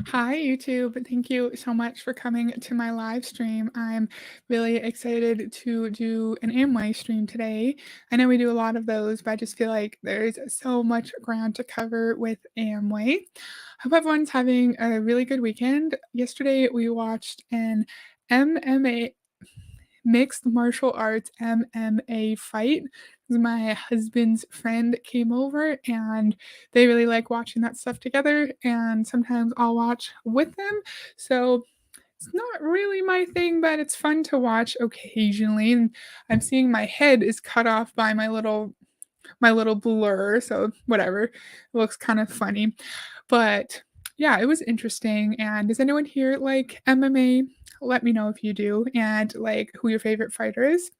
Hi, YouTube. Thank you so much for coming to my live stream. I'm really excited to do an Amway stream today. I know we do a lot of those, but I just feel like there's so much ground to cover with Amway. Hope everyone's having a really good weekend. Yesterday, we watched an MMA mixed martial arts MMA fight. My husband's friend came over and they really like watching that stuff together, and sometimes I'll watch with them. So it's not really my thing, but it's fun to watch occasionally. And I'm seeing my head is cut off by my little blur, so whatever. It looks kind of funny. But yeah, it was interesting. And does anyone here like MMA? Let me know if you do, and like who your favorite fighter is.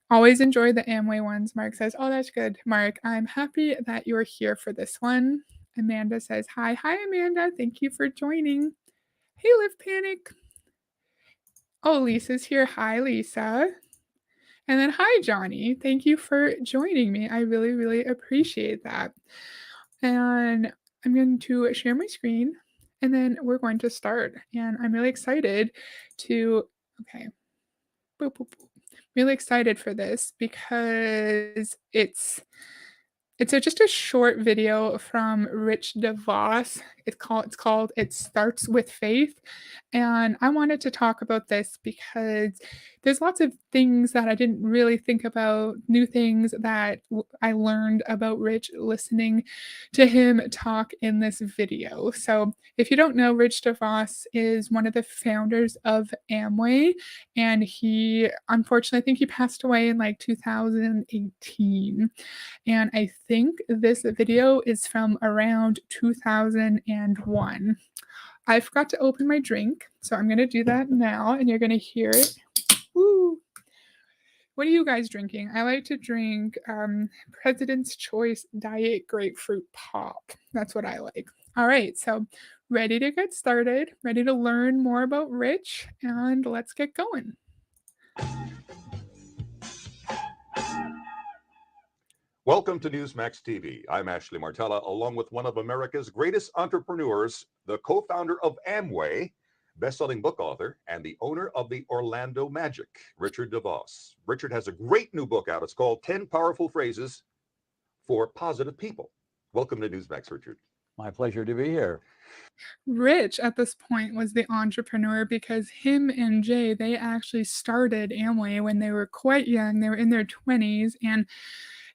Always enjoy the Amway ones. Mark says, "Oh, that's good, Mark. I'm happy that you're here for this one." Amanda says, "Hi, hi, Amanda. Thank you for joining." Hey, Live Panic. Oh, Lisa's here. Hi, Lisa. And then, hi, Johnny. Thank you for joining me. I really, really appreciate that. And I'm going to share my screen and then we're going to start. And I'm really excited to, okay, boop, boop, boop. Really excited for this because just a short video from Rich DeVos. It's called It Starts with Faith. And I wanted to talk about this because there's lots of things that I didn't really think about, new things that I learned about Rich listening to him talk in this video. So, if you don't know, Rich DeVos is one of the founders of Amway, and he unfortunately, I think he passed away in like 2018. And I think this video is from around 2001. I forgot to open my drink, so I'm gonna do that now, and you're gonna hear it. Woo! What are you guys drinking? I like to drink President's Choice Diet Grapefruit Pop. That's what I like. All right, so ready to get started, ready to learn more about Rich, and let's get going. Welcome to Newsmax TV. I'm Ashley Martella, along with one of America's greatest entrepreneurs, the co-founder of Amway, best-selling book author, and the owner of the Orlando Magic, Richard DeVos. Richard has a great new book out. It's called 10 Powerful Phrases for Positive People. Welcome to Newsmax, Richard. My pleasure to be here. Rich at this point was the entrepreneur because him and Jay, they actually started Amway when they were quite young. They were in their 20s. And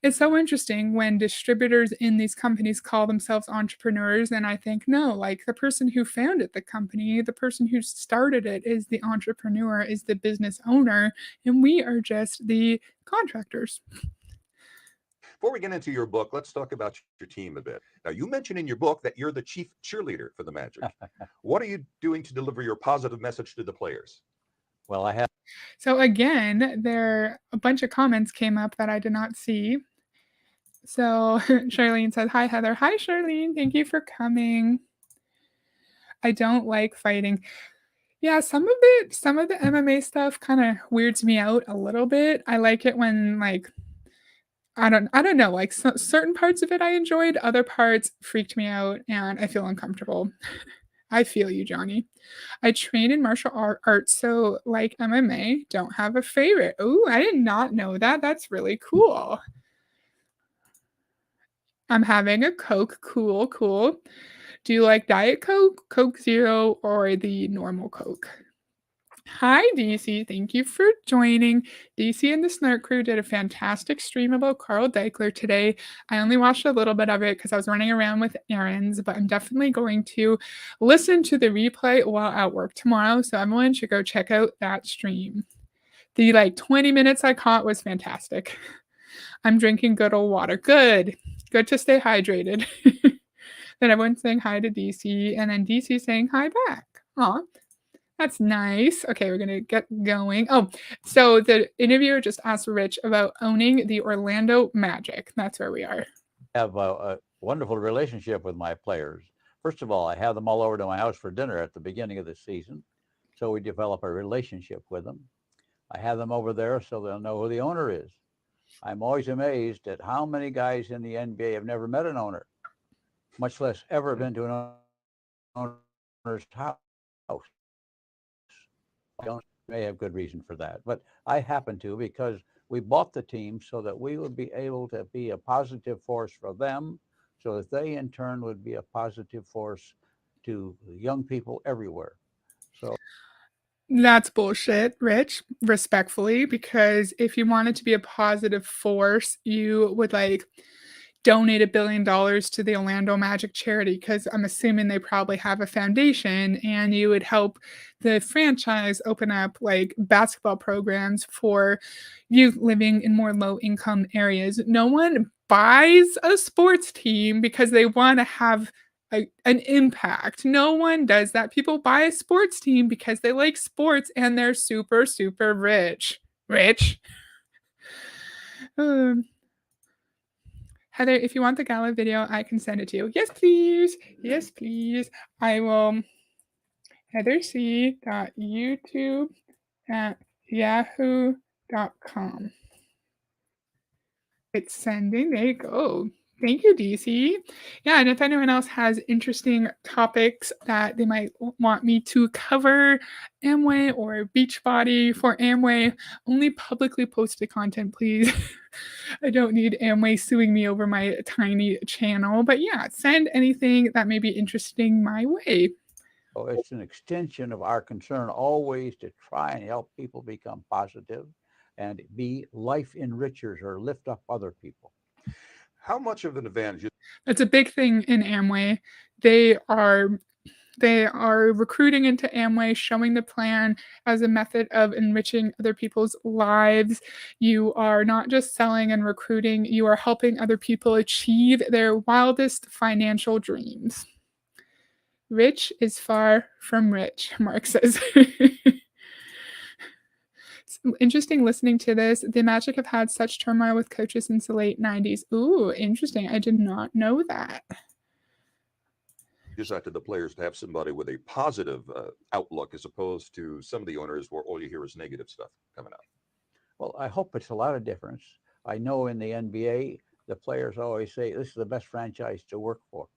it's so interesting when distributors in these companies call themselves entrepreneurs. And I think, no, like the person who founded the company, the person who started it is the entrepreneur, is the business owner. And we are just the contractors. Before we get into your book, let's talk about your team a bit. Now, you mentioned in your book that you're the chief cheerleader for the Magic. What are you doing to deliver your positive message to the players? Well, I have. So again, there a bunch of comments came up that I did not see. So Charlene said, "Hi, Heather." Hi, Charlene. Thank you for coming. I don't like fighting. Yeah, some of the MMA stuff kind of weirds me out a little bit. I like it when like I don't know, like certain parts of it I enjoyed, other parts freaked me out and I feel uncomfortable. I feel you, Johnny. I train in martial arts, so like MMA, don't have a favorite. Oh, I did not know that. That's really cool. I'm having a Coke. Cool, cool. Do you like Diet Coke, Coke Zero, or the normal Coke? Hi, DC. Thank you for joining. DC and the Snark Crew did a fantastic stream about Carl Deichler today. I only watched a little bit of it because I was running around with errands, but I'm definitely going to listen to the replay while at work tomorrow. So everyone should go check out that stream. The like 20 minutes I caught was fantastic. I'm drinking good old water. Good. Good to stay hydrated. Then everyone's saying hi to DC, and then DC saying hi back. Aw, that's nice. Okay, we're gonna get going. Oh, so the interviewer just asked Rich about owning the Orlando Magic. That's where we are. I have a wonderful relationship with my players. First of all, I have them all over to my house for dinner at the beginning of the season, so we develop a relationship with them. I have them over there so they'll know who the owner is. I'm always amazed at how many guys in the NBA have never met an owner, much less ever been to an owner's house. The owners may have good reason for that, but I happen to because we bought the team so that we would be able to be a positive force for them, so that they in turn would be a positive force to young people everywhere. So That's bullshit, Rich, respectfully, because if you wanted to be a positive force, you would like donate $1 billion to the Orlando Magic charity because I'm assuming they probably have a foundation and you would help the franchise open up like basketball programs for youth living in more low income areas. No one buys a sports team because they want to have an impact. No one does that. People buy a sports team because they like sports and they're super, super rich. Rich. Um, Heather, if you want the gala video, I can send it to you. Yes, please. Yes, please. I will. heatherc.youtube@yahoo.com. It's sending. There you go. Thank you, DC. Yeah, and if anyone else has interesting topics that they might want me to cover, Amway or Beachbody for Amway, only publicly posted content, please. I don't need Amway suing me over my tiny channel, but yeah, send anything that may be interesting my way. it's an extension of our concern always to try and help people become positive and be life enrichers or lift up other people. How much of an advantage? That's a big thing in Amway. They are recruiting into Amway, showing the plan as a method of enriching other people's lives. You are not just selling and recruiting, you are helping other people achieve their wildest financial dreams. Rich is far from rich, Mark says. It's interesting listening to this. The Magic have had such turmoil with coaches since the late 90s. Ooh, interesting. I did not know that. Just to the players to have somebody with a positive outlook as opposed to some of the owners where all you hear is negative stuff coming out? Well, I hope it's a lot of difference. I know in the NBA, the players always say this is the best franchise to work for.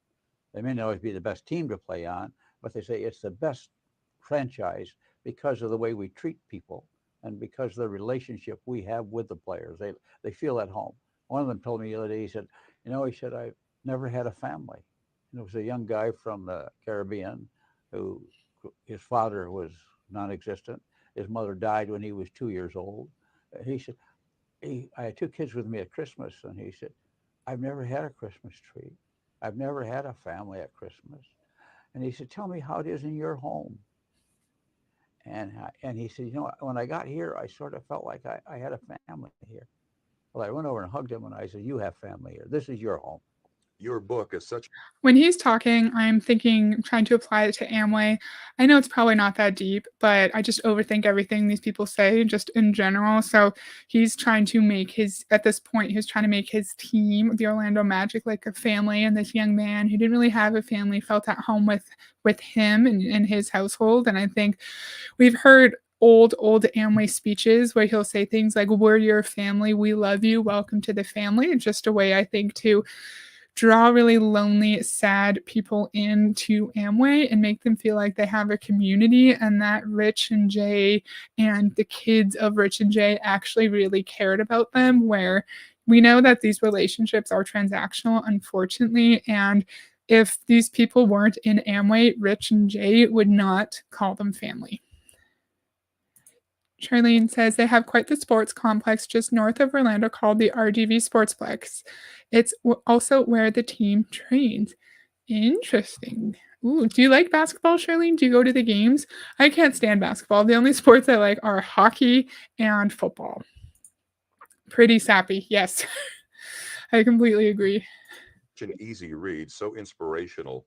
They may not always be the best team to play on, but they say it's the best franchise because of the way we treat people and because of the relationship we have with the players. They feel at home. One of them told me the other day, he said, I've never had a family. And it was a young guy from the Caribbean who his father was non-existent. His mother died when he was 2 years old. He said, I had two kids with me at Christmas, and he said, I've never had a Christmas tree. I've never had a family at Christmas. And he said, tell me how it is in your home. And he said, when I got here, I sort of felt like I had a family here. Well, I went over and hugged him and I said, you have family here. This is your home. Your book is such. When he's talking, I'm thinking, trying to apply it to Amway. I know it's probably not that deep, but I just overthink everything these people say just in general. So he's trying to make at this point, he's trying to make his team, the Orlando Magic, like a family. And this young man who didn't really have a family felt at home with him and his household. And I think we've heard old Amway speeches where he'll say things like, we're your family, we love you, welcome to the family. It's just a way, I think, to draw really lonely, sad people into Amway and make them feel like they have a community and that Rich and Jay and the kids of Rich and Jay actually really cared about them, where we know that these relationships are transactional, unfortunately, and if these people weren't in Amway, Rich and Jay would not call them family. Charlene says they have quite the sports complex just north of Orlando called the RGV Sportsplex. It's also where the team trains. Interesting. Ooh, do you like basketball, Charlene? Do you go to the games? I can't stand basketball. The only sports I like are hockey and football. Pretty sappy, yes. I completely agree. An easy read, so inspirational.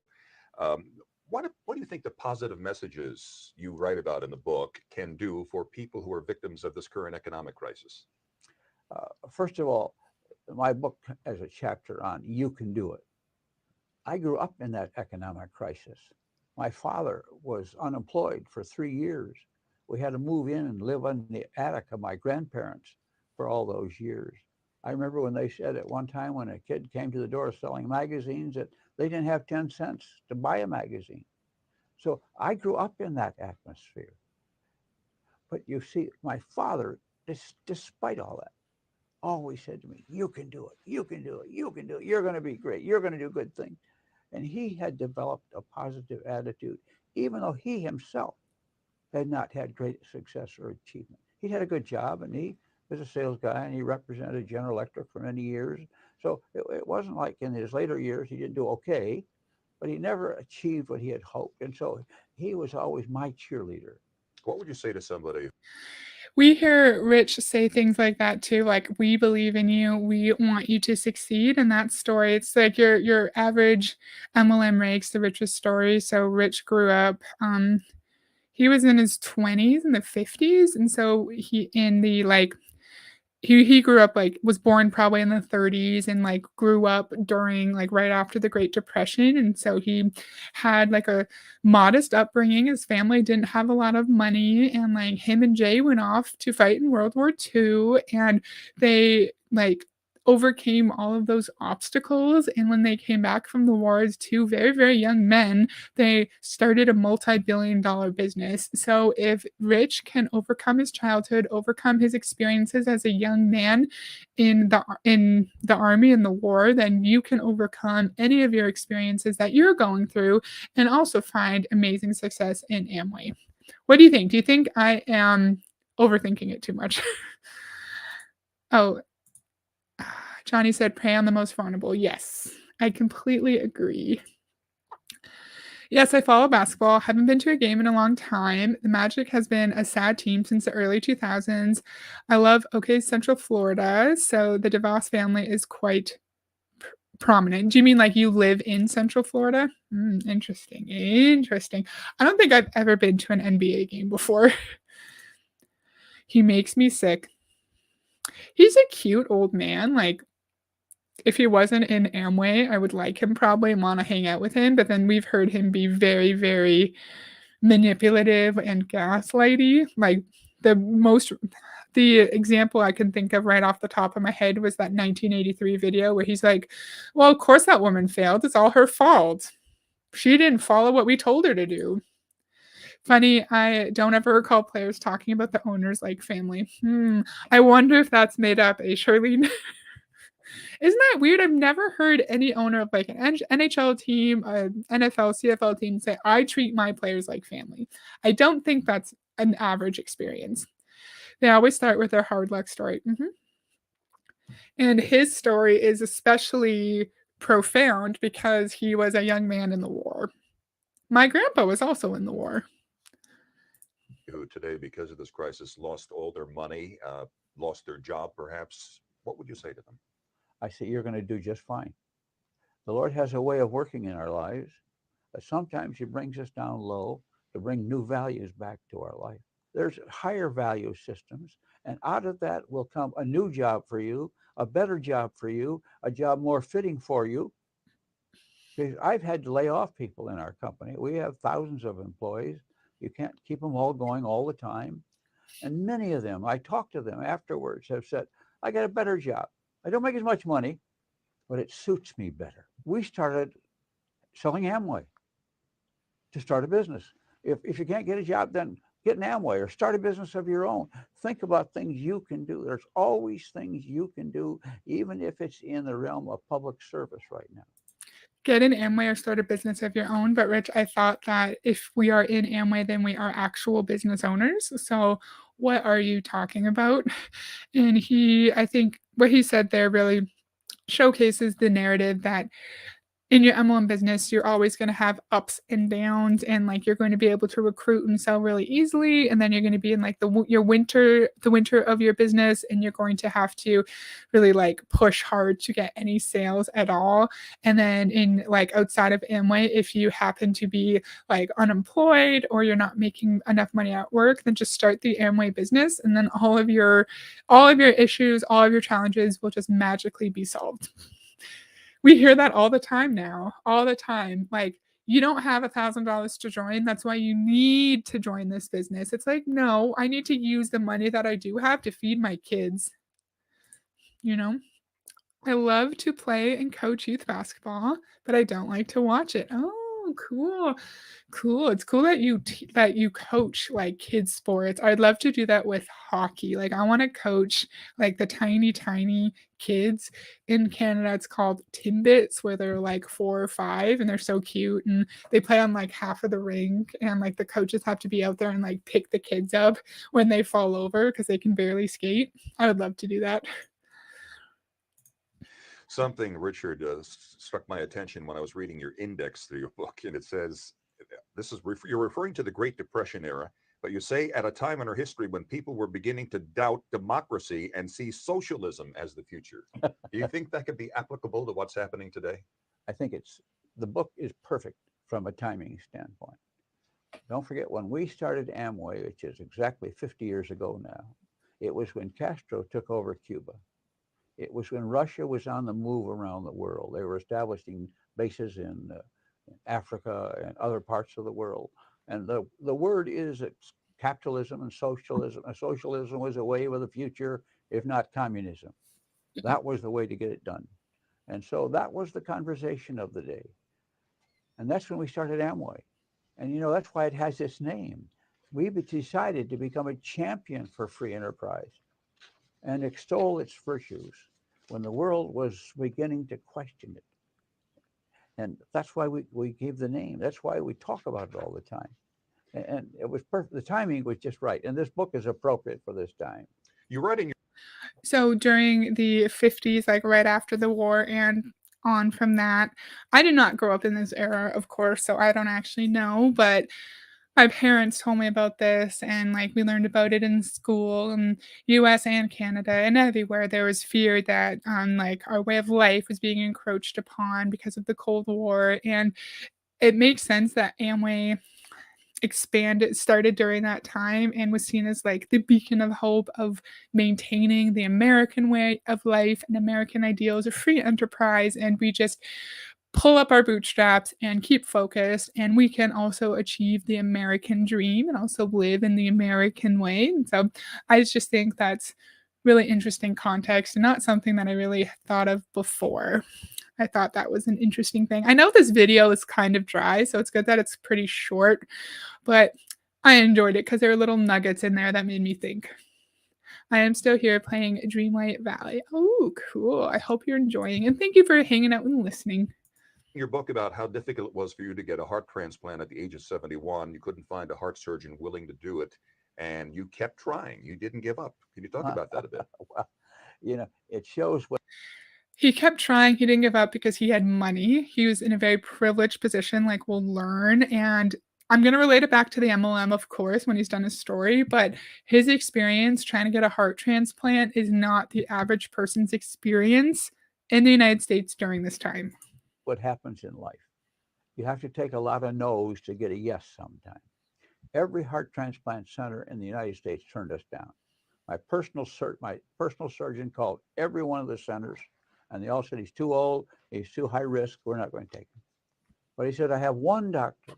Um, what do you think the positive messages you write about in the book can do for people who are victims of this current economic crisis? First of all, my book has a chapter on you can do it. I grew up in that economic crisis. My father was unemployed for 3 years. We had to move in and live in the attic of my grandparents for all those years. I remember when they said at one time when a kid came to the door selling magazines that they didn't have 10 cents to buy a magazine. So I grew up in that atmosphere. But you see, my father, despite all that, always said to me, "You can do it. You can do it. You can do it. You're going to be great. You're going to do good things." And he had developed a positive attitude, even though he himself had not had great success or achievement. He had a good job, and he was a sales guy, and he represented General Electric for many years. So it wasn't like in his later years he didn't do okay, but he never achieved what he had hoped. And so he was always my cheerleader. What would you say to somebody? We hear Rich say things like that too, like, "We believe in you. We want you to succeed." And that story, it's like your average MLM rakes the richest story. So Rich grew up, he was in his 20s in the 50s, and so he in the, like, he grew up, like, was born probably in the 30s and, like, grew up during, like, right after the Great Depression, and so he had, like, a modest upbringing. His family didn't have a lot of money, and, like, him and Jay went off to fight in World War II, and they, like, overcame all of those obstacles, and when they came back from the war as 2 very, very young men, they started a multi-billion-dollar business. So if Rich can overcome his childhood, overcome his experiences as a young man in the army and the war, then you can overcome any of your experiences that you're going through and also find amazing success in Amway. What do you think? Do you think I am overthinking it too much? Oh, Johnny said, "Prey on the most vulnerable." Yes, I completely agree. Yes, I follow basketball. Haven't been to a game in a long time. The Magic has been a sad team since the early 2000s. I love OK Central Florida, so the DeVos family is quite prominent. Do you mean like you live in Central Florida? Interesting. Interesting. I don't think I've ever been to an NBA game before. He makes me sick. He's a cute old man. Like, if he wasn't in Amway, I would like him probably and want to hang out with him. But then we've heard him be very, very manipulative and gaslighty. Like, the most the example I can think of right off the top of my head was that 1983 video where he's like, "Well, of course that woman failed. It's all her fault. She didn't follow what we told her to do." Funny, I don't ever recall players talking about the owners like family. I wonder if that's made up, Charlene? Isn't that weird? I've never heard any owner of like an NHL team, a NFL, CFL team say, "I treat my players like family." I don't think that's an average experience. They always start with their hard luck story. And his story is especially profound because he was a young man in the war. My grandpa was also in the war. Who today, because of this crisis, lost all their money, lost their job, perhaps? What would you say to them? I say, you're going to do just fine. The Lord has a way of working in our lives. Sometimes He brings us down low to bring new values back to our life. There's higher value systems, and out of that will come a new job for you, a better job for you, a job more fitting for you. Because I've had to lay off people in our company. We have thousands of employees. You can't keep them all going all the time. And many of them, I talked to them afterwards, have said, "I got a better job. I don't make as much money, but it suits me better." We started selling Amway to start a business. If you can't get a job, then get an Amway or start a business of your own. Think about things you can do. There's always things you can do, even if it's in the realm of public service right now. Get an Amway or start a business of your own. But Rich, I thought that if we are in Amway, then we are actual business owners. So what are you talking about? And I think what he said there really showcases the narrative that in your MLM business, you're always going to have ups and downs, and like you're going to be able to recruit and sell really easily, and then you're going to be in like the winter of your business, and you're going to have to really like push hard to get any sales at all. And then in like outside of Amway, if you happen to be like unemployed or you're not making enough money at work, then just start the Amway business, and then all of your issues, all of your challenges will just magically be solved. We hear that all the time now, all the time. Like, you don't have $1,000 to join. That's why you need to join this business. It's like, no, I need to use the money that I do have to feed my kids. You know, I love to play and coach youth basketball, but I don't like to watch it. Oh, Oh, cool. Cool. It's cool that that you coach like kids sports. I'd love to do that with hockey. Like I want to coach like the tiny kids in Canada. It's called Timbits where they're like 4 or 5 and they're so cute and they play on like half of the rink and like the coaches have to be out there and like pick the kids up when they fall over because they can barely skate. I would love to do that. Something, Richard, struck my attention when I was reading your index to your book, and it says, you're referring to the Great Depression era, but you say at a time in our history when people were beginning to doubt democracy and see socialism as the future. Do you think that could be applicable to what's happening today? I think the book is perfect from a timing standpoint. Don't forget, when we started Amway, which is exactly 50 years ago now, it was when Castro took over Cuba. It was when Russia was on the move around the world. They were establishing bases in Africa and other parts of the world. And the word is it's capitalism and socialism. And socialism was a way of the future, if not communism. That was the way to get it done. And so that was the conversation of the day. And that's when we started Amway. And that's why it has this name. We decided to become a champion for free enterprise and extol its virtues when the world was beginning to question it. And that's why we gave the name. That's why we talk about it all the time. And it was perfect. The timing was just right. And this book is appropriate for this time. You're writing. So during the 50s, like right after the war and on from that, I did not grow up in this era, of course, so I don't actually know, but my parents told me about this and like we learned about it in school in US and Canada and everywhere there was fear that like our way of life was being encroached upon because of the Cold War and it makes sense that Amway expanded started during that time and was seen as like the beacon of hope of maintaining the American way of life and American ideals of free enterprise and we just pull up our bootstraps and keep focused and we can also achieve the American dream and also live in the American way. And so I just think that's really interesting context and not something that I really thought of before. I thought that was an interesting thing. I know this video is kind of dry, so it's good that it's pretty short, but I enjoyed it because there are little nuggets in there that made me think. I am still here playing Dreamlight Valley. Oh, cool. I hope you're enjoying and thank you for hanging out and listening. Your book about how difficult it was for you to get a heart transplant at the age of 71. You couldn't find a heart surgeon willing to do it, and you kept trying. You didn't give up. Can you talk about that a bit? Well, it shows what He kept trying, he didn't give up because he had money. He was in a very privileged position, like we'll learn, and I'm gonna relate it back to the MLM, of course, when he's done his story, but his experience trying to get a heart transplant is not the average person's experience in the United States during this time. happens in life. You have to take a lot of no's to get a yes sometime. Every heart transplant center in the United States turned us down. My personal surgeon called every one of the centers, and they all said he's too old, he's too high risk, we're not going to take him. But he said, I have one doctor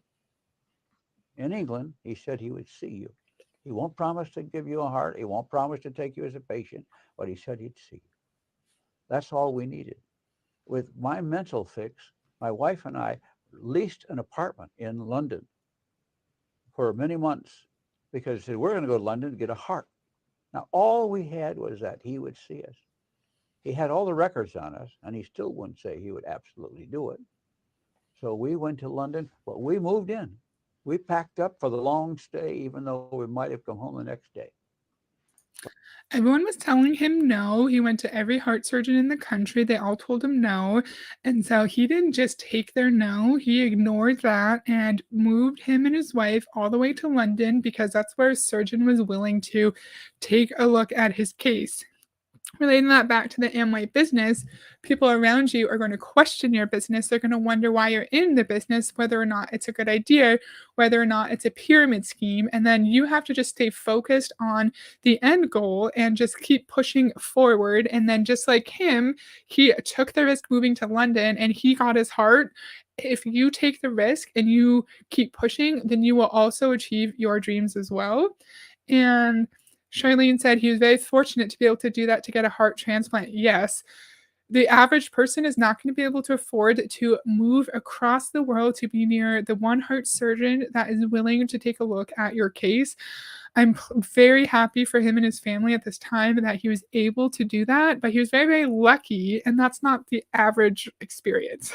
in England. He said he would see you. He won't promise to give you a heart. He won't promise to take you as a patient, but he said he'd see you. That's all we needed. With my mental fix, my wife and I leased an apartment in London for many months because we're going to go to London to get a heart. Now, all we had was that he would see us. He had all the records on us, and he still wouldn't say he would absolutely do it. So we went to London, but we moved in. We packed up for the long stay, even though we might have come home the next day. Everyone was telling him no. He went to every heart surgeon in the country. They all told him no. And so he didn't just take their no, he ignored that and moved him and his wife all the way to London because that's where a surgeon was willing to take a look at his case. Relating that back to the Amway business, people around you are going to question your business. They're going to wonder why you're in the business, whether or not it's a good idea, whether or not it's a pyramid scheme. And then you have to just stay focused on the end goal and just keep pushing forward. And then, just like him, he took the risk moving to London and he got his heart. If you take the risk and you keep pushing, then you will also achieve your dreams as well. And Charlene said he was very fortunate to be able to do that to get a heart transplant. Yes. The average person is not going to be able to afford to move across the world to be near the one heart surgeon that is willing to take a look at your case. I'm very happy for him and his family at this time that he was able to do that, but he was very, very lucky, and that's not the average experience.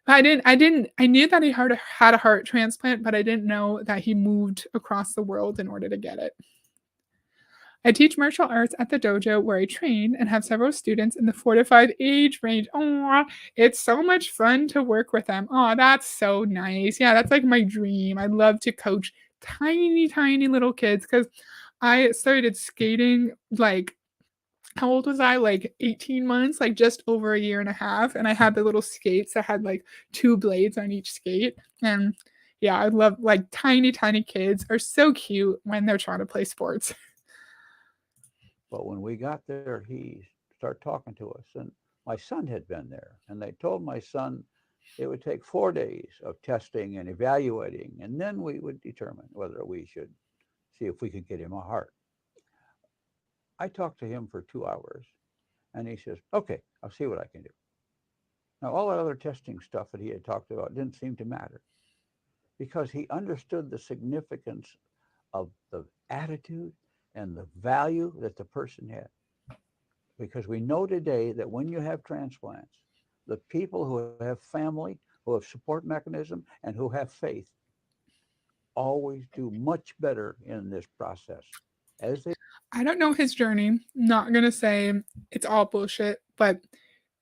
I knew that he had a heart transplant, but I didn't know that he moved across the world in order to get it. I teach martial arts at the dojo where I train and have several students in the 4 to 5 age range. Oh, it's so much fun to work with them. Oh, that's so nice. Yeah, that's like my dream. I'd love to coach tiny, tiny little kids because I started skating like how old was I? Like 18 months, like just over a year and a half. And I had the little skates that had like two blades on each skate. And yeah, I love like tiny, tiny kids are so cute when they're trying to play sports. But when we got there, he started talking to us, and my son had been there, and they told my son it would take 4 days of testing and evaluating, and then we would determine whether we should see if we could get him a heart. I talked to him for 2 hours, and he says, "Okay, I'll see what I can do." Now, all that other testing stuff that he had talked about didn't seem to matter because he understood the significance of the attitude and the value that the person had. Because we know today that when you have transplants, the people who have family, who have support mechanism, and who have faith always do much better in this process. As they I don't know his journey. Not gonna say it's all bullshit, but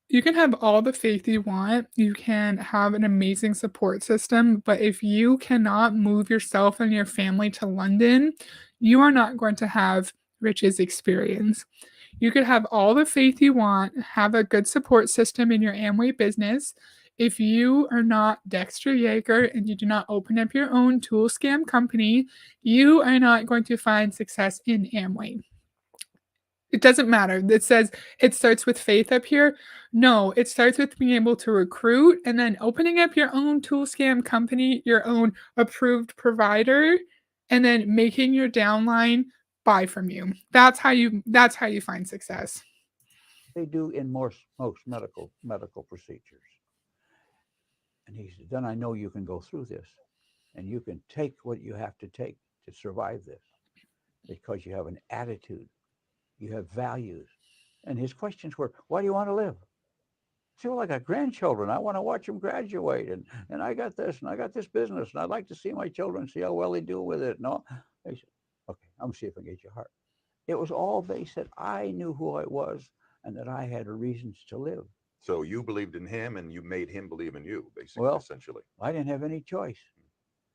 you can have all the faith you want. You can have an amazing support system, but if you cannot move yourself and your family to London, you are not going to have Rich's experience. You could have all the faith you want, have a good support system in your Amway business. If you are not Dexter Yeager and you do not open up your own tool scam company, you are not going to find success in Amway. It doesn't matter. It says it starts with faith up here. No, it starts with being able to recruit and then opening up your own tool scam company, your own approved provider, and then making your downline buy from you. That's how you find success. do in most medical procedures. And he said, then I know you can go through this and you can take what you have to take to survive this because you have an attitude, you have values. And his questions were, why do you want to live? I said, well, I got grandchildren. I want to watch them graduate. And I got this and I got this business. And I'd like to see my children, see how well they do with it. No, they said, okay, I'm going to see if I can get your heart. It was all based that I knew who I was and that I had reasons to live. So you believed in him and you made him believe in you, basically, Well, essentially. I didn't have any choice.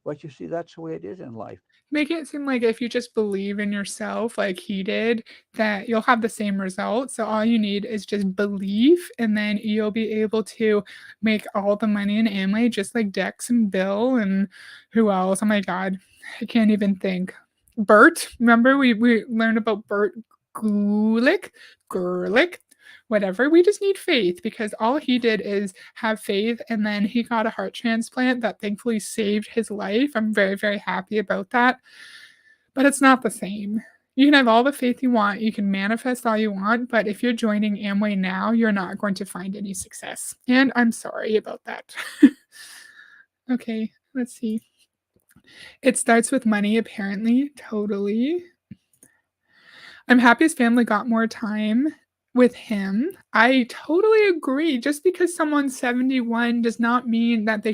But you see, that's the way it is in life. Make it seem like if you just believe in yourself like he did, that you'll have the same results. So all you need is just belief, and then you'll be able to make all the money in Amway, just like Dex and Bill and who else? Oh my god, I can't even think. Bert, remember we learned about Bert Gulick, whatever. We just need faith because all he did is have faith, and then he got a heart transplant that thankfully saved his life. I'm very, very happy about that. But it's not the same. You can have all the faith you want, you can manifest all you want, but if you're joining Amway now, you're not going to find any success. And I'm sorry about that. Okay, let's see. It starts with money, apparently. Totally. I'm happy his family got more time with him. I totally agree. Just because someone's 71 does not mean that they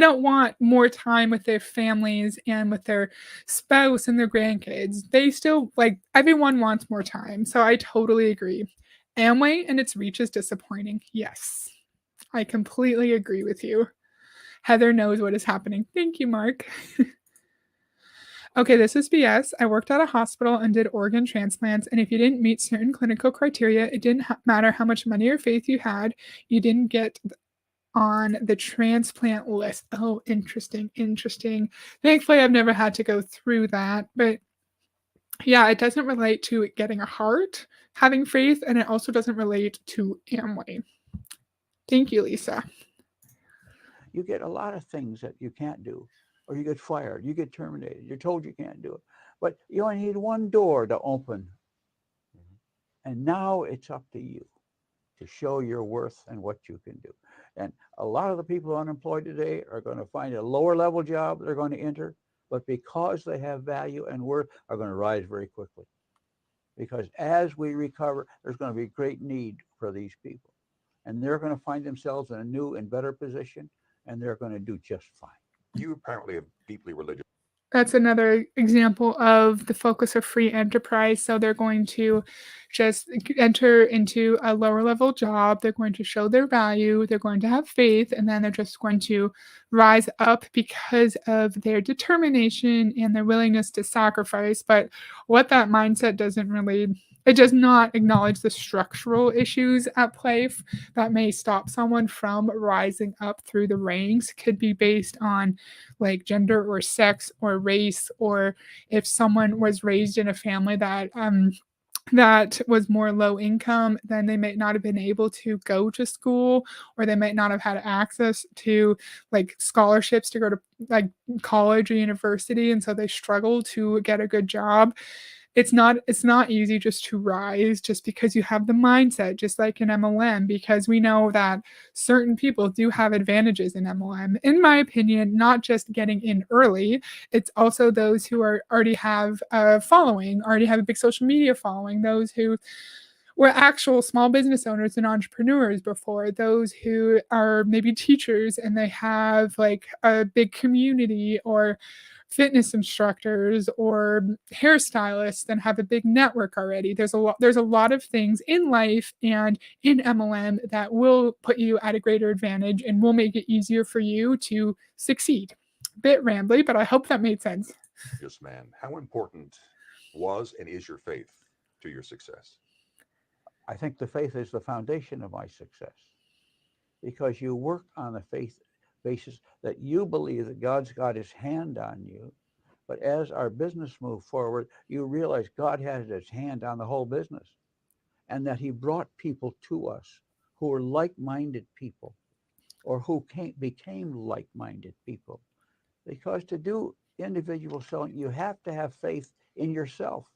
don't want more time with their families and with their spouse and their grandkids. They still, like, everyone wants more time. So I totally agree. Amway and its reach is disappointing. Yes, I completely agree with you. Heather knows what is happening. Thank you, Mark. Okay, this is BS. I worked at a hospital and did organ transplants, and if you didn't meet certain clinical criteria, it didn't matter how much money or faith you had, you didn't get on the transplant list. Oh, interesting, interesting. Thankfully, I've never had to go through that, but yeah, it doesn't relate to getting a heart, having faith, and it also doesn't relate to Amway. Thank you, Lisa. You get a lot of things that you can't do, or you get fired, you get terminated, you're told you can't do it. But you only need one door to open. And now it's up to you. to show your worth and what you can do. And a lot of the people unemployed today are going to find a lower level job they're going to enter, but because they have value and worth, are going to rise very quickly. Because as we recover, there's going to be great need for these people. And they're going to find themselves in a new and better position, and they're going to do just fine. You apparently have deeply religious. That's another example of the focus of free enterprise. So they're going to just enter into a lower level job. They're going to show their value. They're going to have faith. And then they're just going to rise up because of their determination and their willingness to sacrifice. But what that mindset doesn't really, it does not acknowledge the structural issues at play that may stop someone from rising up through the ranks. Could be based on like gender or sex or race, or if someone was raised in a family that was more low income, then they might not have been able to go to school, or they might not have had access to like scholarships to go to like college or university, and so they struggle to get a good job. It's not easy just to rise just because you have the mindset, just like in MLM, because we know that certain people do have advantages in MLM. In my opinion, not just getting in early, it's also those who already have a following, already have a big social media following, those who were actual small business owners and entrepreneurs before, those who are maybe teachers and they have like a big community, or fitness instructors or hairstylists and have a big network already. There's a lot of things in life and in MLM that will put you at a greater advantage and will make it easier for you to succeed. Bit rambly, but I hope that made sense. Man, how important was and is your faith to your success? I think the faith is the foundation of my success because you work on the faith basis that you believe that God's got his hand on you. But as our business moved forward, you realize God has his hand on the whole business and that he brought people to us who were like-minded people or who became like-minded people. Because to do individual selling, you have to have faith in yourself.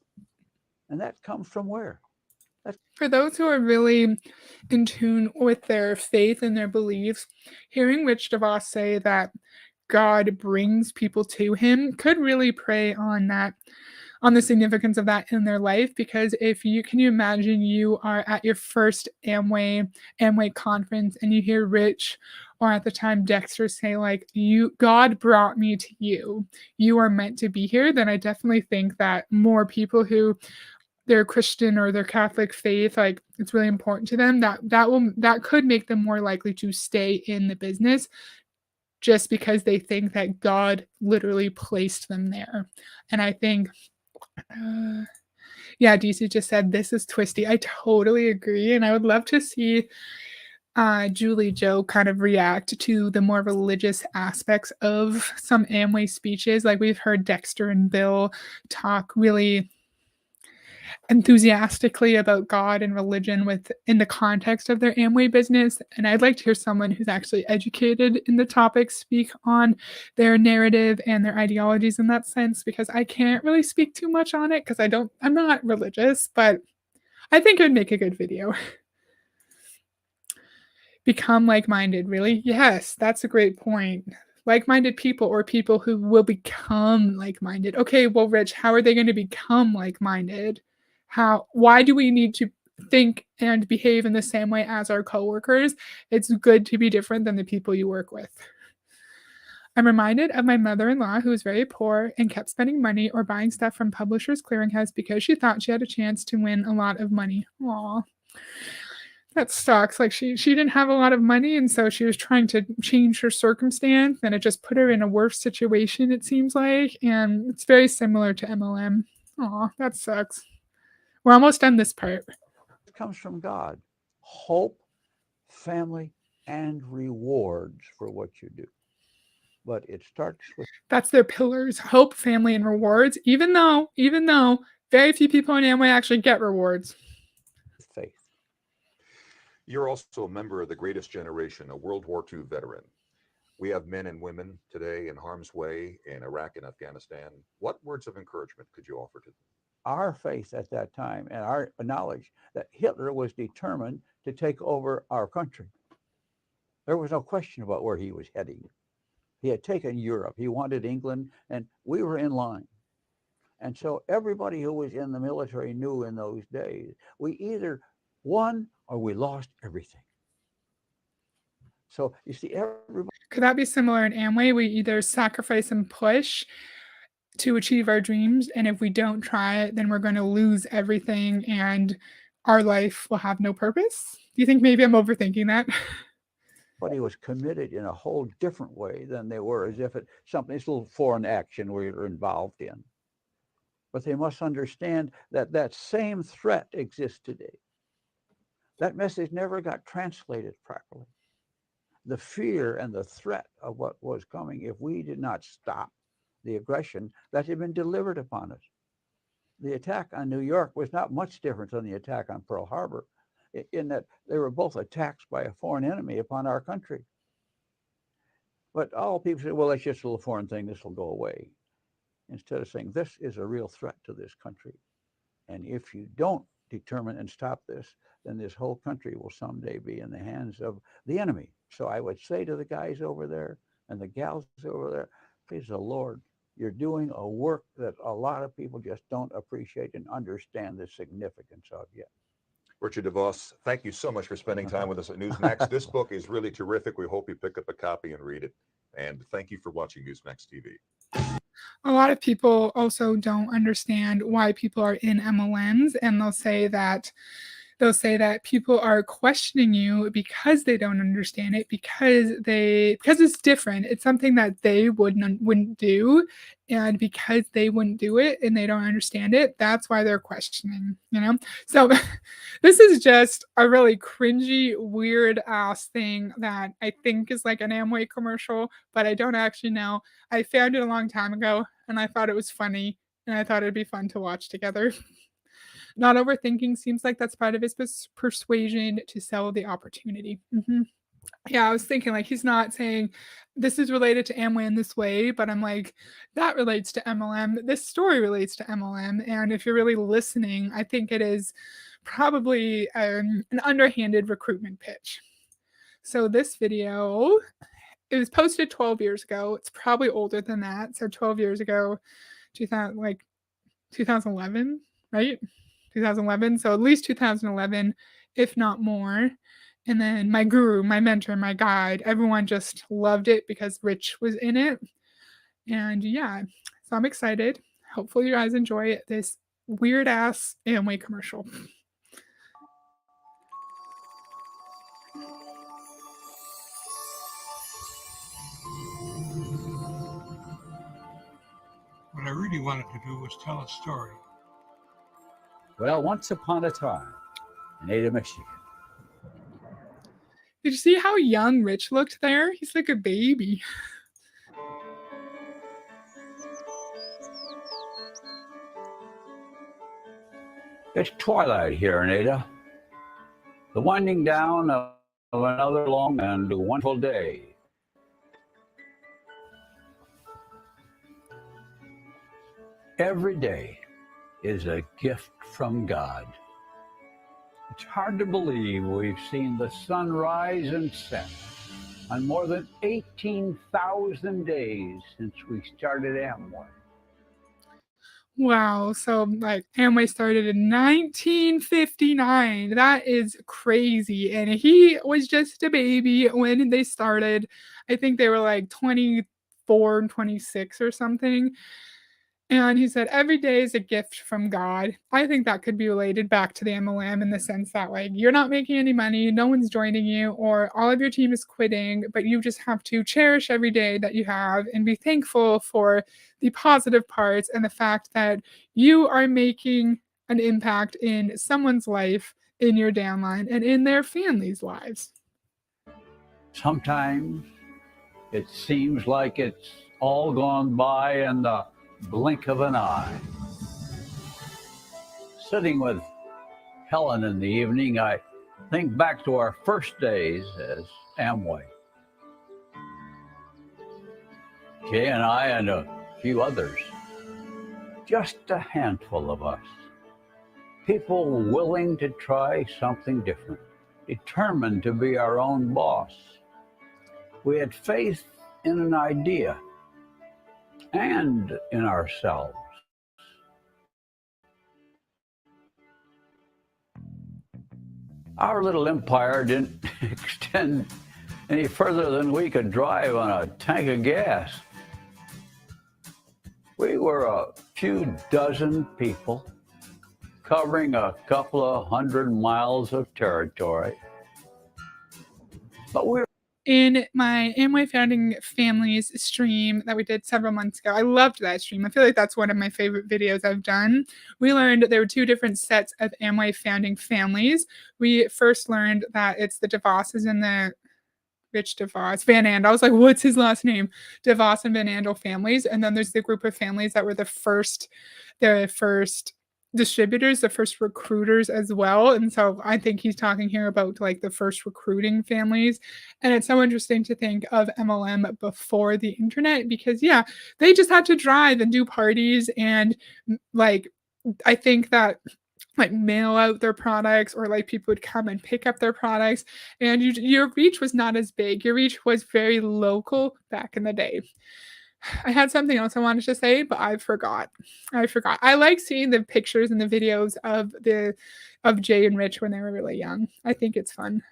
And that comes from where? For those who are really in tune with their faith and their beliefs, hearing Rich DeVos say that God brings people to him could really prey on that, on the significance of that in their life. Because if you can, you imagine you are at your first Amway conference and you hear Rich, or at the time Dexter, say like, you, God brought me to you, you are meant to be here, then I definitely think that more people who their Christian or their Catholic faith, like it's really important to them, that could make them more likely to stay in the business just because they think that God literally placed them there. And I think, yeah, DC just said this is twisty. I totally agree, and I would love to see Julie Joe kind of react to the more religious aspects of some Amway speeches. Like we've heard Dexter and Bill talk really enthusiastically about God and religion in the context of their Amway business. And I'd like to hear someone who's actually educated in the topic speak on their narrative and their ideologies in that sense, because I can't really speak too much on it because I'm not religious, but I think it would make a good video. Become like-minded, really? Yes, that's a great point. Like-minded people, or people who will become like-minded. Okay, well, Rich, how are they going to become like-minded? Why do we need to think and behave in the same way as our coworkers? It's good to be different than the people you work with. I'm reminded of my mother-in-law, who was very poor and kept spending money or buying stuff from Publishers Clearinghouse because she thought she had a chance to win a lot of money. Aw. That sucks. Like she didn't have a lot of money, and so she was trying to change her circumstance, and it just put her in a worse situation, it seems like. And it's very similar to MLM. Aw, that sucks. We're almost done this part. It comes from God. Hope, family, and rewards for what you do. But it starts with That's their pillars: hope, family, and rewards. Even though very few people in Amway actually get rewards. faith. You're also a member of the greatest generation, a World War II veteran. We have men and women today in harm's way in Iraq and Afghanistan. What words of encouragement could you offer to them? our faith at that time and our knowledge that Hitler was determined to take over our country. There was no question about where he was heading. He had taken Europe. He wanted England, and we were in line. And so everybody who was in the military knew in those days, we either won or we lost everything. So you see, everybody. Could that be similar in Amway? We either sacrifice and push to achieve our dreams, and if we don't try it, then we're going to lose everything and our life will have no purpose. Do you think maybe I'm overthinking that? Everybody was committed in a whole different way than they were, as if it's something, it's a little foreign action we were involved in. But they must understand that that same threat exists today. That message never got translated properly. The fear and the threat of what was coming if we did not stop the aggression that had been delivered upon us. The attack on New York was not much different than the attack on Pearl Harbor, in that they were both attacks by a foreign enemy upon our country. But all people say, well, that's just a little foreign thing, this will go away. Instead of saying, this is a real threat to this country. And if you don't determine and stop this, then this whole country will someday be in the hands of the enemy. So I would say to the guys over there and the gals over there, please the Lord, you're doing a work that a lot of people just don't appreciate and understand the significance of yet. Richard DeVos, thank you so much for spending time with us at Newsmax. This book is really terrific. We hope you pick up a copy and read it. And thank you for watching Newsmax TV. A lot of people also don't understand why people are in MLMs, and they'll say that people are questioning you because they don't understand it, because it's different. It's something that they wouldn't do, and because they wouldn't do it and they don't understand it, that's why they're questioning, you know? So this is just a really cringy, weird ass thing that I think is like an Amway commercial, but I don't actually know. I found it a long time ago and I thought it was funny and I thought it'd be fun to watch together. Not overthinking seems like that's part of his persuasion to sell the opportunity. Yeah, I was thinking like he's not saying this is related to Amway in this way, but I'm like, that relates to MLM. This story relates to MLM. And if you're really listening, I think it is probably an underhanded recruitment pitch. So this video, it was posted 12 years ago. It's probably older than that. So 12 years ago, 2011, right? 2011. So at least 2011, if not more. And then my guru, my mentor, my guide, everyone just loved it because Rich was in it. And yeah, so I'm excited. Hopefully you guys enjoy this weird ass Amway commercial. What I really wanted to do was tell a story. Well, once upon a time in Ada, Michigan. Did you see how young Rich looked there? He's like a baby. It's twilight here in Ada, the winding down of another long and wonderful day. Every day is a gift from God. It's hard to believe we've seen the sun rise and set on more than 18,000 days since we started Amway. Wow. So like Amway started in 1959. That is crazy. And he was just a baby when they started. I think they were like 24 and 26 or something. And he said, every day is a gift from God. I think that could be related back to the MLM in the sense that, like, you're not making any money, no one's joining you, or all of your team is quitting, but you just have to cherish every day that you have and be thankful for the positive parts and the fact that you are making an impact in someone's life, in your downline, and in their family's lives. Sometimes it seems like it's all gone by in the blink of an eye. Sitting with Helen in the evening, I think back to our first days as Amway. Jay and I and a few others just a handful of us. People willing to try something different, determined to be our own boss. We had faith in an idea and in ourselves. Our little empire didn't extend any further than we could drive on a tank of gas. We were a few dozen people covering a couple of 100 miles of territory. But we were in my Amway Founding Families stream that we did several months ago. I loved that stream. I feel like that's one of my favorite videos I've done. We learned there were two different sets of Amway Founding Families. We first learned that it's the DeVosses and the Rich DeVos, Van Andel. I was like, what's his last name? DeVos and Van Andel families. And then there's the group of families that were the first distributors, the first recruiters as well. And so I think he's talking here about like the first recruiting families. And it's so interesting to think of MLM before the internet because, yeah, they just had to drive and do parties. And like, I think that like mail out their products or like people would come and pick up their products and your reach was not as big. Your reach was very local back in the day. I had something else I wanted to say, but I forgot. I like seeing the pictures and the videos of Jay and Rich when they were really young. I think it's fun.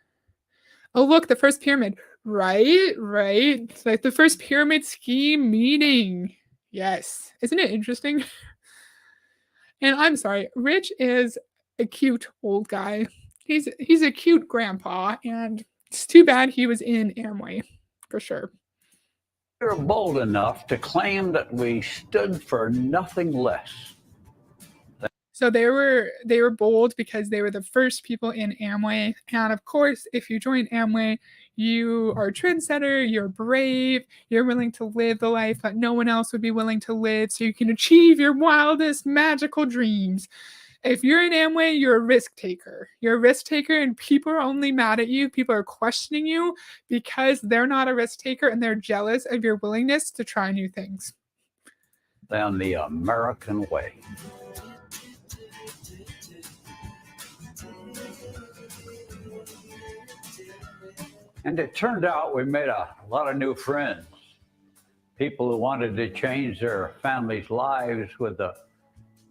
Oh, look, the first pyramid. Right. It's like the first pyramid scheme meeting. Yes. Isn't it interesting? And I'm sorry, Rich is a cute old guy. He's a cute grandpa, and it's too bad he was in Amway, for sure. We were bold enough to claim that we stood for nothing less. So they were bold because they were the first people in Amway. And of course, if you join Amway, you are a trendsetter, you're brave, you're willing to live the life that no one else would be willing to live so you can achieve your wildest magical dreams. If you're in Amway, you're a risk taker. You're a risk taker, and people are only mad at you. People are questioning you because they're not a risk taker and they're jealous of your willingness to try new things. Than the American way. And it turned out we made a lot of new friends. People who wanted to change their families' lives with a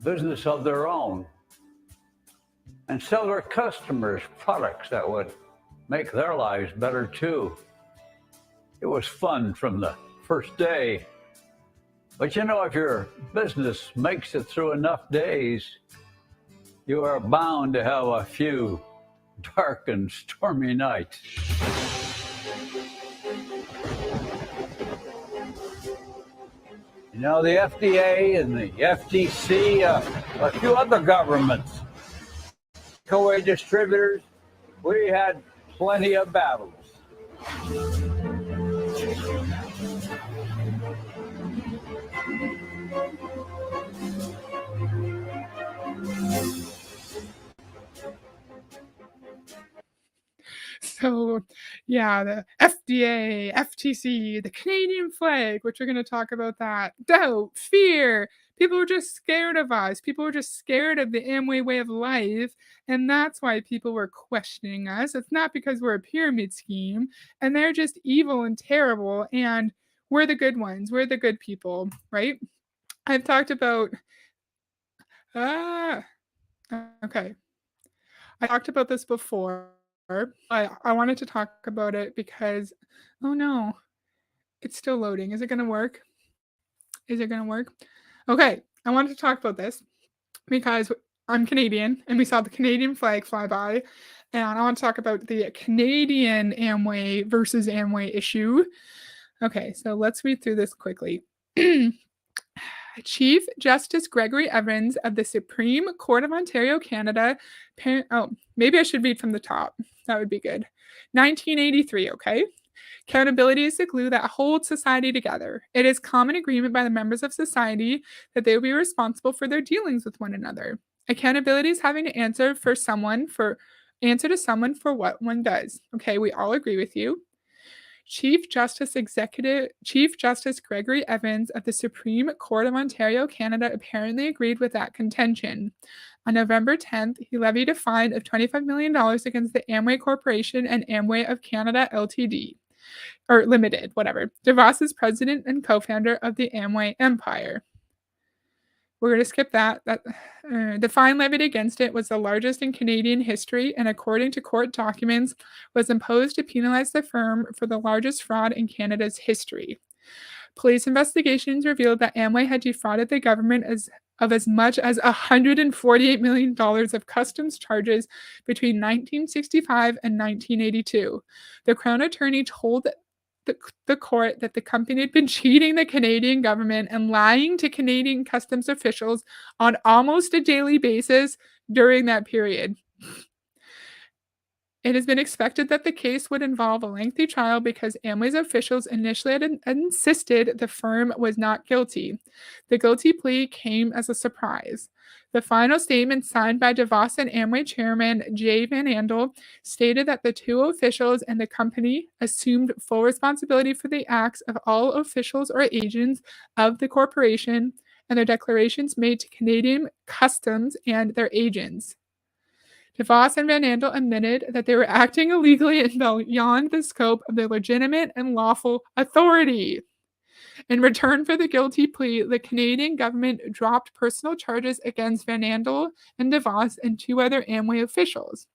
business of their own and sell their customers products that would make their lives better too. It was fun from the first day. But you know, if your business makes it through enough days, you are bound to have a few dark and stormy nights. You know, the FDA and the FTC, a few other governments, co-way distributors, we had plenty of battles. So, yeah, the FDA, FTC, the Canadian flag, which we're going to talk about that. Doubt, fear. People were just scared of us. People were just scared of the Amway way of life. And that's why people were questioning us. It's not because we're a pyramid scheme and they're just evil and terrible. And we're the good ones. We're the good people, right? I've talked about. Okay. I talked about this before. I wanted to talk about it because, oh no, it's still loading. Is it going to work? Okay, I wanted to talk about this because I'm Canadian and we saw the Canadian flag fly by. And I want to talk about the Canadian Amway versus Amway issue. Okay, so let's read through this quickly. Chief Justice Gregory Evans of the Supreme Court of Ontario, Canada. Maybe I should read from the top. That would be good. 1983, okay? Accountability is the glue that holds society together. It is common agreement by the members of society that they will be responsible for their dealings with one another. Accountability is having to answer to someone for what one does. Okay, we all agree with you. Chief Justice Gregory Evans of the Supreme Court of Ontario, Canada, apparently agreed with that contention. On November 10th, he levied a fine of $25 million against the Amway Corporation and Amway of Canada Ltd. Or Limited, whatever. DeVos is president and co-founder of the Amway empire. We're going to skip that. The fine levied against it was the largest in Canadian history, and according to court documents, was imposed to penalize the firm for the largest fraud in Canada's history. Police investigations revealed that Amway had defrauded the government of as much as $148 million of customs charges between 1965 and 1982. The Crown Attorney told the court that the company had been cheating the Canadian government and lying to Canadian customs officials on almost a daily basis during that period. It has been expected that the case would involve a lengthy trial because Amway's officials initially had insisted the firm was not guilty. The guilty plea came as a surprise. The final statement signed by DeVos and Amway chairman Jay Van Andel stated that the two officials and the company assumed full responsibility for the acts of all officials or agents of the corporation and their declarations made to Canadian customs and their agents. DeVos and Van Andel admitted that they were acting illegally and beyond the scope of their legitimate and lawful authority. In return for the guilty plea, the Canadian government dropped personal charges against Van Andel and DeVos and two other Amway officials.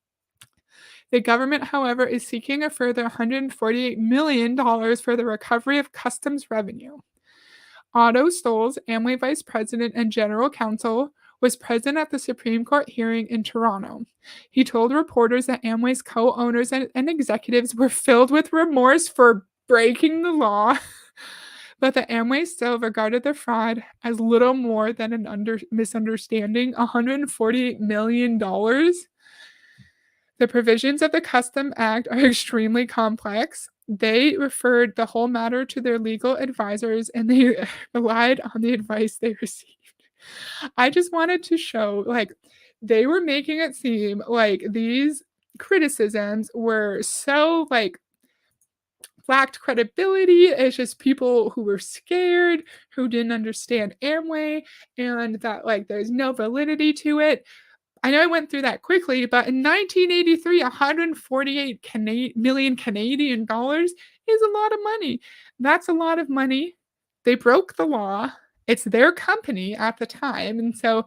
The government, however, is seeking a further $148 million for the recovery of customs revenue. Otto Stolz, Amway vice president and general counsel, was present at the Supreme Court hearing in Toronto. He told reporters that Amway's co-owners and executives were filled with remorse for breaking the law, but that Amway still regarded the fraud as little more than an misunderstanding. $148 million. The provisions of the Custom Act are extremely complex. They referred the whole matter to their legal advisors and they relied on the advice they received. I just wanted to show, they were making it seem like these criticisms were so, lacked credibility. It's just people who were scared, who didn't understand Amway, and that, there's no validity to it. I know I went through that quickly, but in 1983, 148 million Canadian dollars is a lot of money. That's a lot of money. They broke the law. It's their company at the time, and so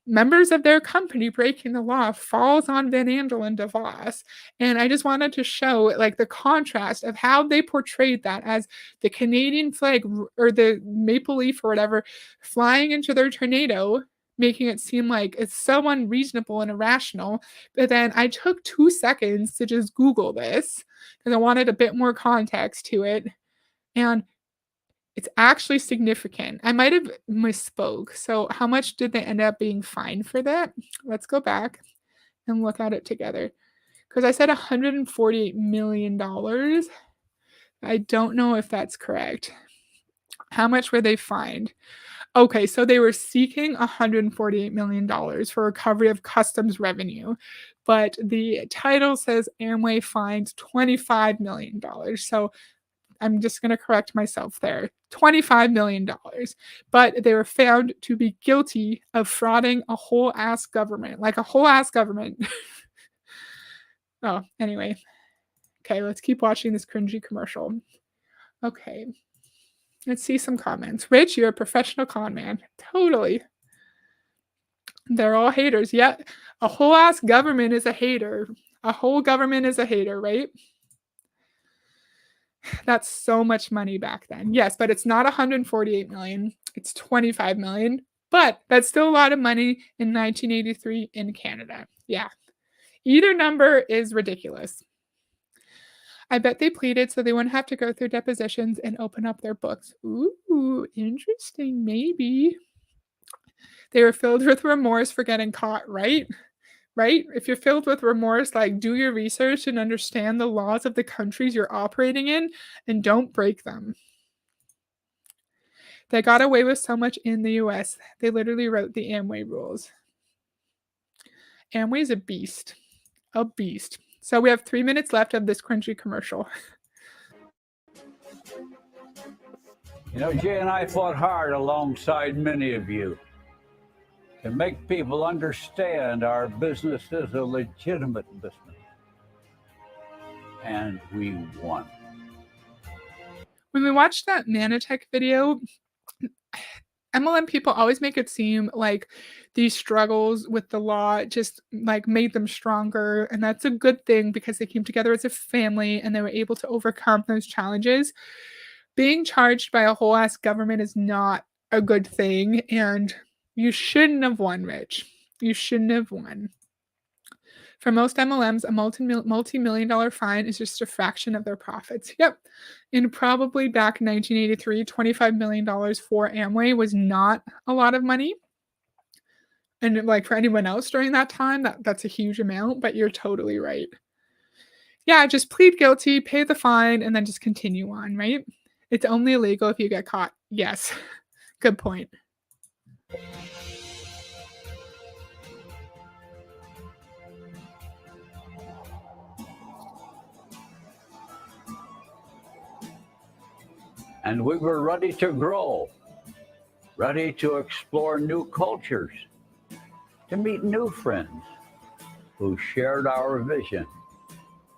members of their company breaking the law falls on Van Andel and DeVos. And I just wanted to show the contrast of how they portrayed that as the Canadian flag or the maple leaf or whatever flying into their tornado, making it seem like it's so unreasonable and irrational. But then I took 2 seconds to just Google this because I wanted a bit more context to it. And it's actually significant. I might have misspoke. So how much did they end up being fined for that? Let's go back and look at it together. Because I said $148 million. I don't know if that's correct. How much were they fined? Okay, so they were seeking $148 million for recovery of customs revenue, but the title says Amway fined $25 million. So I'm just going to correct myself there. $25 million. But they were found to be guilty of frauding a whole ass government. Like a whole ass government. Oh, anyway. Okay, let's keep watching this cringy commercial. Okay. Let's see some comments. Rich, you're a professional con man. Totally. They're all haters. Yeah, a whole ass government is a hater. A whole government is a hater, right? That's so much money back then. Yes, but it's not 148 million. It's 25 million. But that's still a lot of money in 1983 in Canada. Yeah. Either number is ridiculous. I bet they pleaded so they wouldn't have to go through depositions and open up their books. Ooh, interesting. Maybe. They were filled with remorse for getting caught, right? Right? If you're filled with remorse, do your research and understand the laws of the countries you're operating in and don't break them. They got away with so much in the US. They literally wrote the Amway rules. Amway's a beast. A beast. So we have 3 minutes left of this cringy commercial. You know, Jay and I fought hard alongside many of you to make people understand our business is a legitimate business. And we won. When we watched that Nanotech video, MLM people always make it seem like these struggles with the law just like made them stronger. And that's a good thing because they came together as a family and they were able to overcome those challenges. Being charged by a whole ass government is not a good thing. And you shouldn't have won, Rich. You shouldn't have won. For most MLMs, a multi-million dollar fine is just a fraction of their profits. Yep. And probably back in 1983, $25 million for Amway was not a lot of money. And like for anyone else during that time, that's a huge amount, but you're totally right. Yeah, just plead guilty, pay the fine, and then just continue on, right? It's only illegal if you get caught. Yes. Good point. And we were ready to grow, ready to explore new cultures, to meet new friends who shared our vision.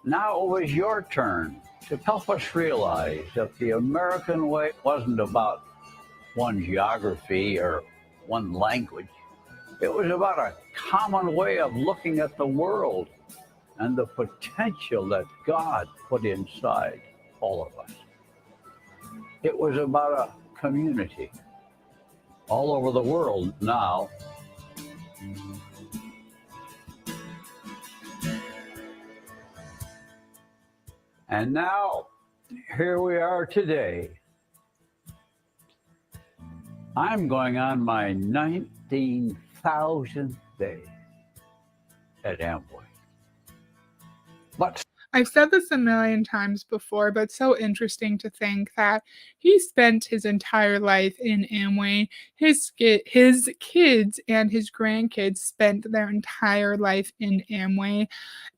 Now it was your turn to help us realize that the American way wasn't about one geography or one language. It was about a common way of looking at the world and the potential that God put inside all of us. It was about a community all over the world now. And now, here we are today. I'm going on my 19,000th day at Amway. But I've said this a million times before, but it's so interesting to think that he spent his entire life in Amway. His kids and his grandkids spent their entire life in Amway.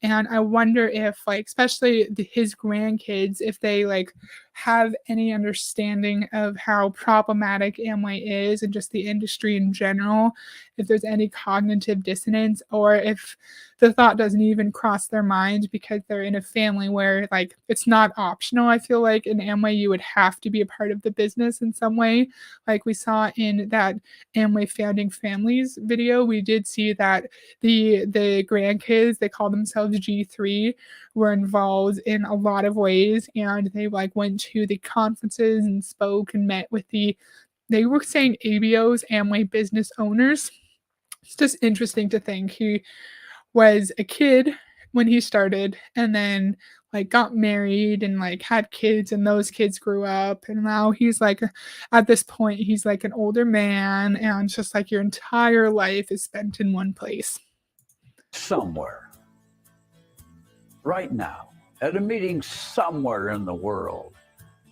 And I wonder if, like, especially his grandkids, if they, like, have any understanding of how problematic Amway is and just the industry in general, if there's any cognitive dissonance, or if the thought doesn't even cross their mind because they're in a family where like it's not optional. I feel like in Amway you would have to be a part of the business in some way. Like we saw in that Amway founding families video, we did see that the grandkids, they call themselves G3, were involved in a lot of ways, and they like went to the conferences and spoke and met with they were saying ABOs, Amway business owners. It's just interesting to think he was a kid when he started and then like got married and like had kids, and those kids grew up, and now he's like at this point he's like an older man, and it's just like your entire life is spent in one place. somewhere, right now, at a meeting somewhere in the world,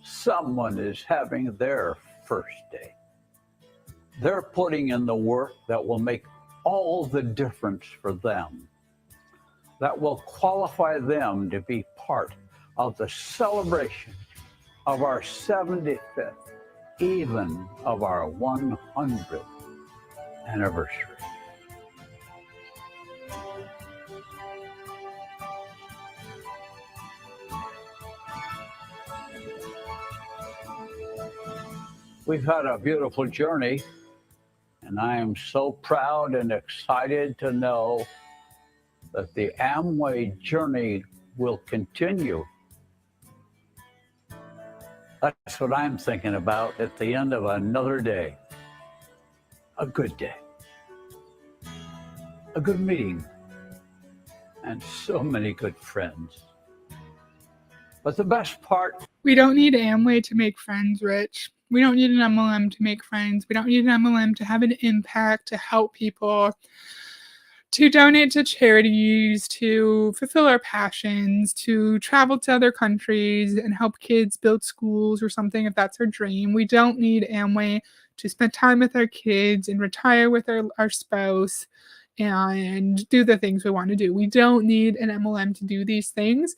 someone is having their first day. They're putting in the work that will make all the difference for them, that will qualify them to be part of the celebration of our 75th, even of our 100th anniversary. We've had a beautiful journey, and I am so proud and excited to know that the Amway journey will continue. That's what I'm thinking about at the end of another day. A good day. A good meeting. And so many good friends. But the best part... We don't need Amway to make friends, Rich. We don't need an MLM to make friends. We don't need an MLM to have an impact, to help people, to donate to charities, to fulfill our passions, to travel to other countries and help kids build schools or something if that's our dream. We don't need Amway to spend time with our kids and retire with our spouse and do the things we want to do. We don't need an MLM to do these things.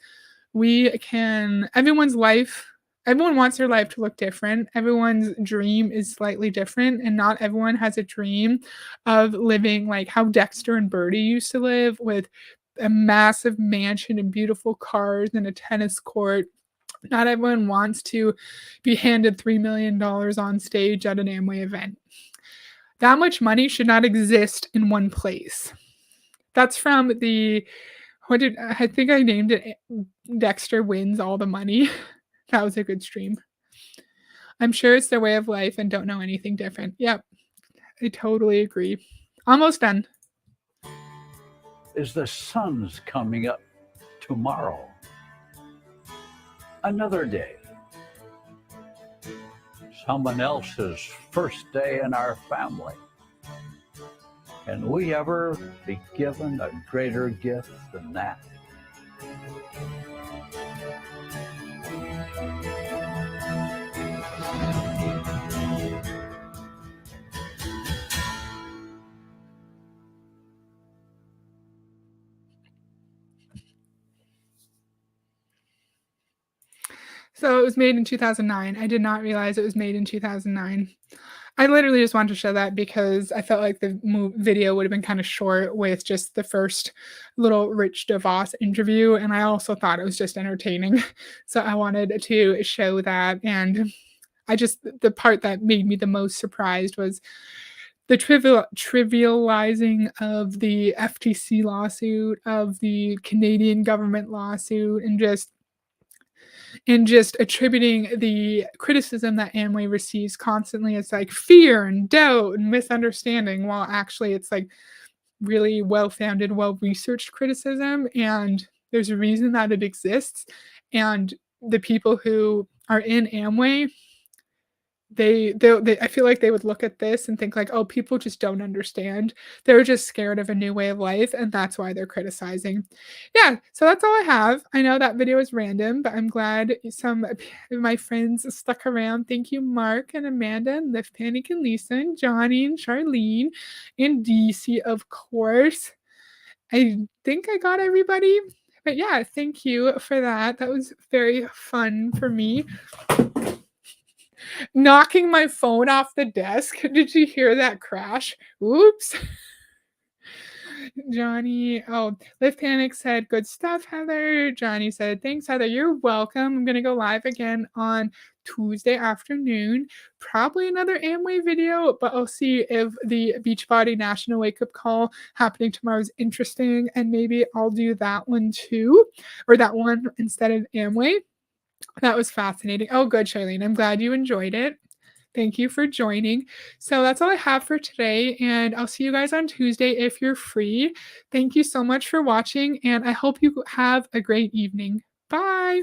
Everyone's life everyone wants their life to look different. Everyone's dream is slightly different, and not everyone has a dream of living like how Dexter and Birdie used to live with a massive mansion and beautiful cars and a tennis court. Not everyone wants to be handed $3 million on stage at an Amway event. That much money should not exist in one place. That's from the what did I think I named it Dexter Wins All the Money. That was a good stream. I'm sure it's their way of life and don't know anything different. Yep, I totally agree. Almost done. Is the sun's coming up tomorrow? Another day. Someone else's first day in our family. Can we ever be given a greater gift than that? So it was made in 2009. I did not realize it was made in 2009. I literally just wanted to show that because I felt like the video would have been kind of short with just the first little Rich DeVos interview. And I also thought it was just entertaining. So I wanted to show that. And the part that made me the most surprised was the trivializing of the FTC lawsuit, of the Canadian government lawsuit, and just attributing the criticism that Amway receives constantly as like fear and doubt and misunderstanding, while actually it's like really well-founded, well-researched criticism, and there's a reason that it exists. And the people who are in Amway, they I feel like they would look at this and think like, oh, people just don't understand. They're just scared of a new way of life, and that's why they're criticizing. Yeah, so that's all I have. I know that video is random, but I'm glad some of my friends stuck around. Thank you, Mark and Amanda and Lift Panic and Lisa and Johnny and Charlene and DC, of course. I think I got everybody. But yeah, thank you for that. That was very fun for me. Knocking my phone off the desk. Did you hear that crash? Oops. Johnny, oh, Lift Panic said, good stuff, Heather. Johnny said, thanks, Heather. You're welcome. I'm going to go live again on Tuesday afternoon. Probably another Amway video, but I'll see if the Beachbody National Wake Up Call happening tomorrow is interesting, and maybe I'll do that one too, or that one instead of Amway. That was fascinating. Oh, good, Charlene. I'm glad you enjoyed it. Thank you for joining. So that's all I have for today, and I'll see you guys on Tuesday if you're free. Thank you so much for watching, and I hope you have a great evening. Bye.